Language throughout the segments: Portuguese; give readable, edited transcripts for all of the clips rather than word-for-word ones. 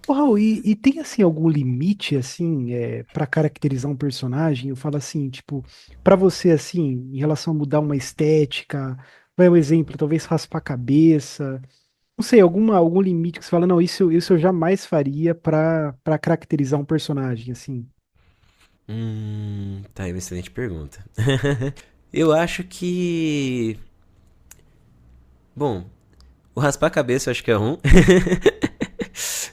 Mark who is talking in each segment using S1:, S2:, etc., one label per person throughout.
S1: Ô, Raul, e tem assim algum limite assim para caracterizar um personagem? Eu falo assim, tipo, pra você assim, em relação a mudar uma estética, vai um exemplo, talvez raspar a cabeça, não sei, algum limite que você fala, não, isso eu jamais faria pra caracterizar um personagem, assim.
S2: Tá aí uma excelente pergunta. Eu acho que. Bom, o raspar a cabeça eu acho que é um.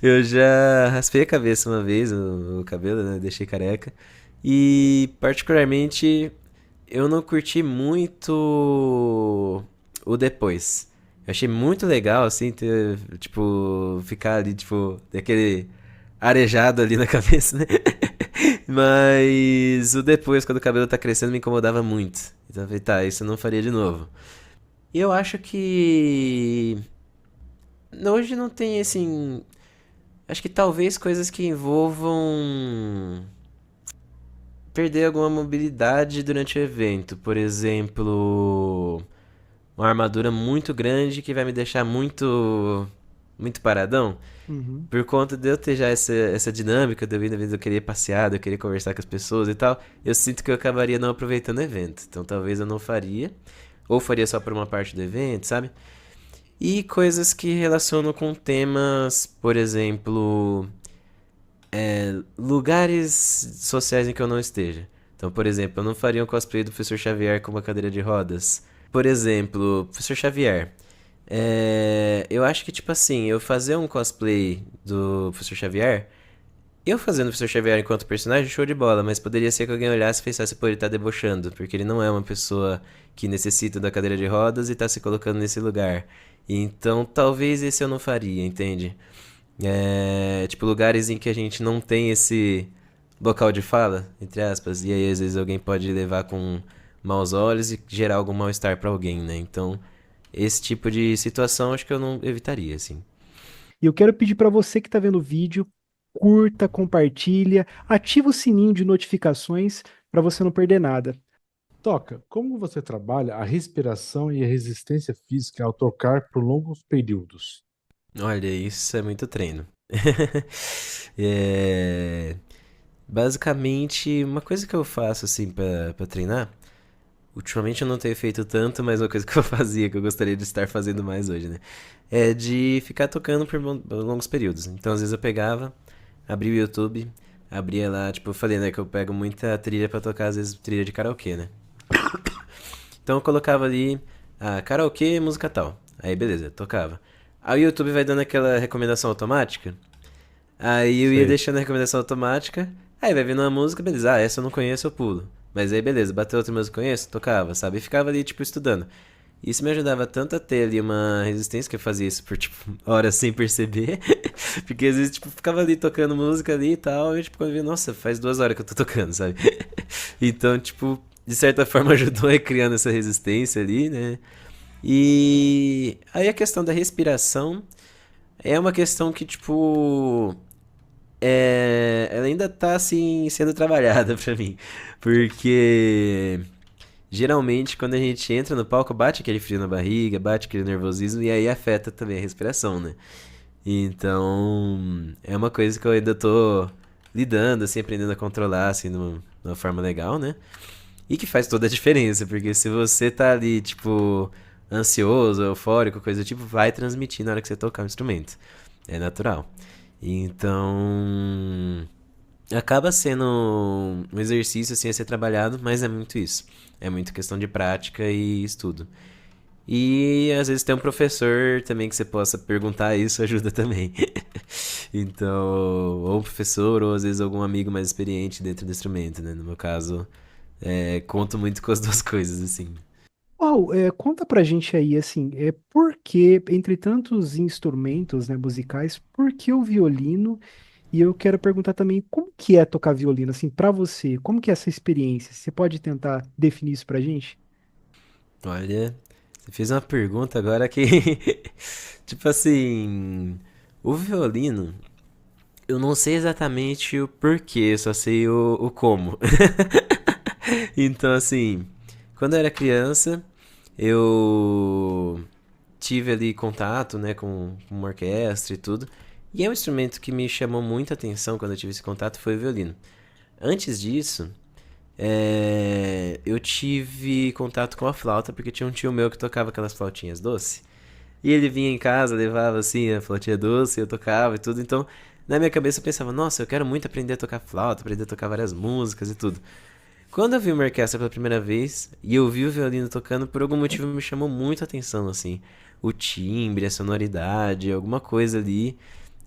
S2: Eu já raspei a cabeça uma vez, o cabelo, né? Deixei careca. E, particularmente, eu não curti muito o depois. Eu achei muito legal, assim, ter, tipo, ficar ali, tipo, daquele arejado ali na cabeça, né? Mas o depois, quando o cabelo tá crescendo, me incomodava muito. Então eu falei, tá, isso eu não faria de novo. E eu acho que. Hoje não tem, assim. Acho que talvez coisas que envolvam perder alguma mobilidade durante o evento. Por exemplo, uma armadura muito grande que vai me deixar muito paradão.
S1: Uhum.
S2: Por conta de eu ter já essa dinâmica de eu querer passear, de eu querer conversar com as pessoas e tal, eu sinto que eu acabaria não aproveitando o evento. Então talvez eu não faria. Ou faria só por uma parte do evento, sabe? E coisas que relacionam com temas, por exemplo, lugares sociais em que eu não esteja. Então, por exemplo, eu não faria um cosplay do Professor Xavier com uma cadeira de rodas. Por exemplo, Professor Xavier. Eu acho que, tipo assim, eu fazer um cosplay do Professor Xavier. Eu fazendo o Professor Xavier enquanto personagem, show de bola, mas poderia ser que alguém olhasse e pensasse, pô, ele tá debochando, porque ele não é uma pessoa que necessita da cadeira de rodas e tá se colocando nesse lugar. Então, talvez esse eu não faria, entende? Tipo, lugares em que a gente não tem esse local de fala, entre aspas, e aí às vezes alguém pode levar com maus olhos e gerar algum mal-estar pra alguém, né? Então, esse tipo de situação acho que eu não evitaria, assim.
S1: E eu quero pedir para você que está vendo o vídeo, curta, compartilha, ativa o sininho de notificações para você não perder nada.
S3: Toca, como você trabalha a respiração e a resistência física ao tocar por longos períodos?
S2: Olha, isso é muito treino. É, Basicamente, uma coisa que eu faço assim pra treinar, ultimamente eu não tenho feito tanto, mas uma coisa que eu fazia, que eu gostaria de estar fazendo mais hoje, né? É de ficar tocando por longos períodos. Então, às vezes eu pegava, abria o YouTube, abria lá, tipo, eu falei, né, que eu pego muita trilha pra tocar, às vezes trilha de karaokê, né? Então eu colocava ali, karaokê, música tal. Aí beleza, tocava. Aí o YouTube vai dando aquela recomendação automática. Aí eu ia
S3: Sei.
S2: deixando a recomendação automática. Aí vai vindo uma música, beleza. Ah, essa eu não conheço, eu pulo. Mas aí beleza, bateu outra música que eu conheço, tocava, sabe? E ficava ali, tipo, estudando. Isso me ajudava tanto a ter ali uma resistência, que eu fazia isso por, tipo, horas sem perceber. Porque às vezes, tipo, ficava ali tocando música ali e tal. E, tipo, quando eu via, nossa, faz 2 horas que eu tô tocando, sabe? Então, tipo, de certa forma ajudou a ir criando essa resistência ali, né? E aí a questão da respiração é uma questão que, tipo, ela ainda tá assim sendo trabalhada pra mim. Porque geralmente quando a gente entra no palco, bate aquele frio na barriga, bate aquele nervosismo e aí afeta também a respiração, né? Então, é uma coisa que eu ainda tô lidando, assim, aprendendo a controlar, assim, de uma forma legal, né? E que faz toda a diferença, porque se você tá ali, tipo, ansioso, eufórico, coisa do tipo, vai transmitir na hora que você tocar o instrumento. É natural. Então, acaba sendo um exercício assim a ser trabalhado, mas é muito isso. É muito questão de prática e estudo. E às vezes ter um professor também que você possa perguntar isso ajuda também. Então, ou um professor, ou às vezes algum amigo mais experiente dentro do instrumento, né? No meu caso, conto muito com as duas coisas, assim.
S1: Uau, conta pra gente aí, assim, por que, entre tantos instrumentos, né, musicais, por que o violino? E eu quero perguntar também, como que é tocar violino, assim, pra você? Como que é essa experiência? Você pode tentar definir isso pra gente?
S2: Olha, Você fez uma pergunta agora que, tipo assim, o violino, eu não sei exatamente o porquê, só sei o como. Então, assim, quando eu era criança, eu tive ali contato, né, com uma orquestra e tudo. E é um instrumento que me chamou muita atenção quando eu tive esse contato foi o violino. Antes disso, eu tive contato com a flauta, porque tinha um tio meu que tocava aquelas flautinhas doce. E ele vinha em casa, levava assim a flautinha doce, eu tocava e tudo. Então, na minha cabeça eu pensava, nossa, eu quero muito aprender a tocar flauta, aprender a tocar várias músicas e tudo. Quando eu vi uma orquestra pela primeira vez e eu vi o violino tocando, por algum motivo me chamou muito a atenção, assim. O timbre, a sonoridade, alguma coisa ali.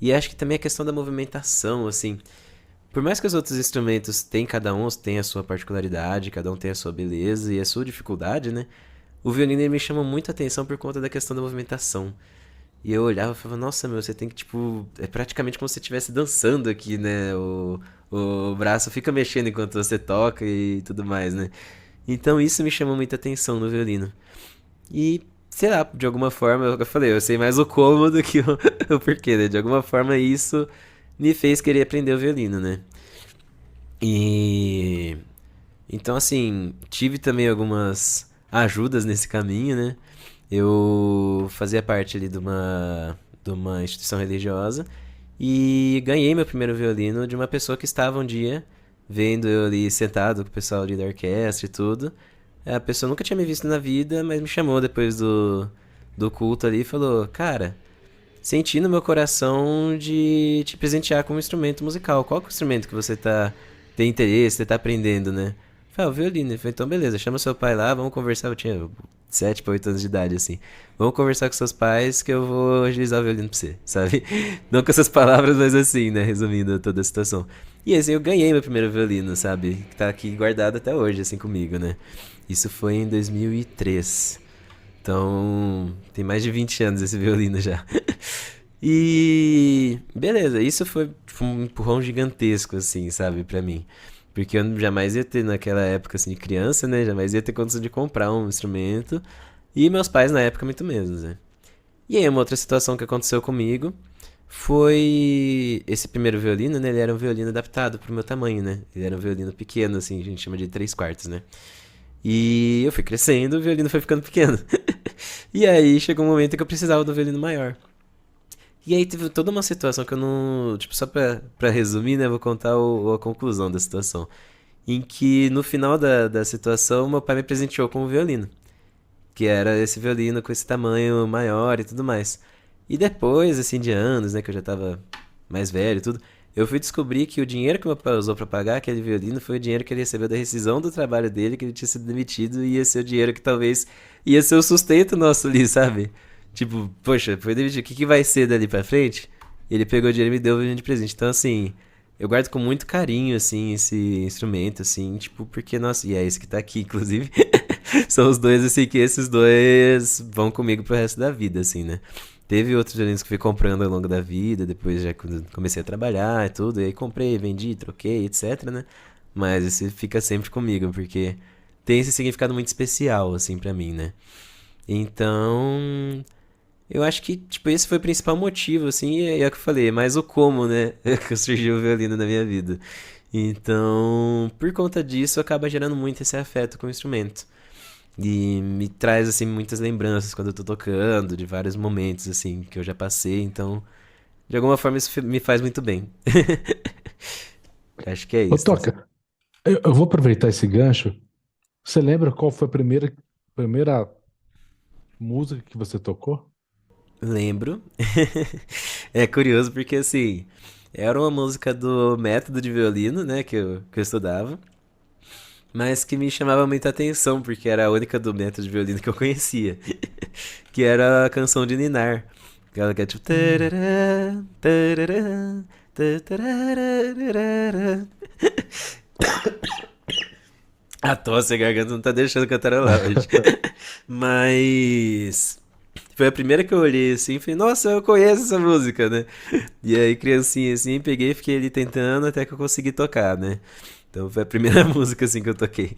S2: E acho que também a questão da movimentação, assim. Por mais que os outros instrumentos tenham, cada um tem a sua particularidade, cada um tem a sua beleza e a sua dificuldade, né? O violino ele me chama muito a atenção por conta da questão da movimentação. E eu olhava e falava, nossa, meu, você tem que, tipo, é praticamente como se você estivesse dançando aqui, né? O braço fica mexendo enquanto você toca e tudo mais, né? Então isso me chamou muita atenção no violino. E, sei lá, de alguma forma, eu falei, eu sei mais o como do que o porquê, né? De alguma forma isso me fez querer aprender o violino, né? E então, assim, tive também algumas ajudas nesse caminho, né? Eu fazia parte ali de uma instituição religiosa e ganhei meu primeiro violino de uma pessoa que estava um dia vendo eu ali sentado com o pessoal ali da orquestra e tudo. A pessoa nunca tinha me visto na vida, mas me chamou depois do culto ali e falou: Cara, senti no meu coração de te presentear com um instrumento musical. Qual que é o instrumento que você tem interesse, você tá aprendendo, né? Eu falei, o violino. Ele falou, então beleza, chama seu pai lá, vamos conversar. Eu tinha 7 para 8 anos de idade, assim. Vamos conversar com seus pais que eu vou agilizar o violino pra você, sabe? Não com essas palavras, mas assim, né? Resumindo toda a situação. E assim, eu ganhei meu primeiro violino, sabe? Que tá aqui guardado até hoje, assim, comigo, né? Isso foi em 2003. Então, tem mais de 20 anos esse violino já. E beleza, isso foi tipo, um empurrão gigantesco, assim, sabe, pra mim. Porque eu jamais ia ter, naquela época, assim, de criança, né? Jamais ia ter condição de comprar um instrumento. E meus pais, na época, muito menos, né? E aí, uma outra situação que aconteceu comigo foi esse primeiro violino, né? Ele era um violino adaptado pro meu tamanho, né? Ele era um violino pequeno, assim, a gente chama de 3 quartos, né? E eu fui crescendo, o violino foi ficando pequeno. E aí chegou um momento que eu precisava do violino maior. E aí teve toda uma situação que eu não. Tipo, só pra resumir, né? Vou contar a conclusão da situação. Em que no final da situação, meu pai me presenteou com um violino. Que era esse violino com esse tamanho maior e tudo mais. E depois, assim, de anos, né? Que eu já tava mais velho e tudo. Eu fui descobrir que o dinheiro que meu pai usou pra pagar aquele violino foi o dinheiro que ele recebeu da rescisão do trabalho dele, que ele tinha sido demitido, e ia ser o dinheiro que talvez ia ser o sustento nosso ali, sabe? Tipo, poxa, foi demitido, o que que vai ser dali pra frente? Ele pegou o dinheiro e me deu o violino de presente. Então, assim, eu guardo com muito carinho, assim, esse instrumento, assim, tipo, porque, nossa, e é esse que tá aqui, inclusive. São os dois, assim, que esses dois vão comigo pro resto da vida, assim, né? Teve outros violinos que fui comprando ao longo da vida, depois já quando comecei a trabalhar e tudo, e aí comprei, vendi, troquei, etc, né? Mas esse fica sempre comigo, porque tem esse significado muito especial, assim, pra mim, né? Então, eu acho que, tipo, esse foi o principal motivo, assim, e é o que eu falei, é mais o como, né, que surgiu o violino na minha vida. Então, por conta disso, acaba gerando muito esse afeto com o instrumento. E me traz, assim, muitas lembranças quando eu tô tocando, de vários momentos, assim, que eu já passei. Então, de alguma forma, isso me faz muito bem. Acho que é
S3: Ô,
S2: isso.
S3: Toca, eu vou aproveitar esse gancho. Você lembra qual foi a primeira música que você tocou?
S2: Lembro. É curioso porque, assim, era uma música do método de violino, né, que eu estudava, mas que me chamava muita atenção, porque era a única do método de violino que eu conhecia, que era a canção de Ninar. Aquela que é tipo.
S3: Hum.
S2: Tarará, tarará, tarará. A tosse, a garganta não tá deixando cantarolar hoje. Mas. Foi a primeira que eu olhei assim e falei, nossa, eu conheço essa música, né? E aí, criancinha assim, peguei e fiquei ali tentando até que eu consegui tocar, né? Então foi a primeira música assim que eu toquei.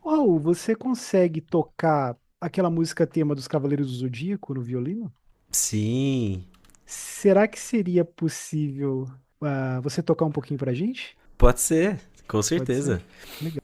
S1: Raul, você consegue tocar. aquela música tema dos Cavaleiros do Zodíaco no violino?
S2: Sim,
S1: Será que seria possível você tocar um pouquinho pra gente?
S2: pode ser, com
S1: Pode ser?
S2: certeza.
S1: Legal.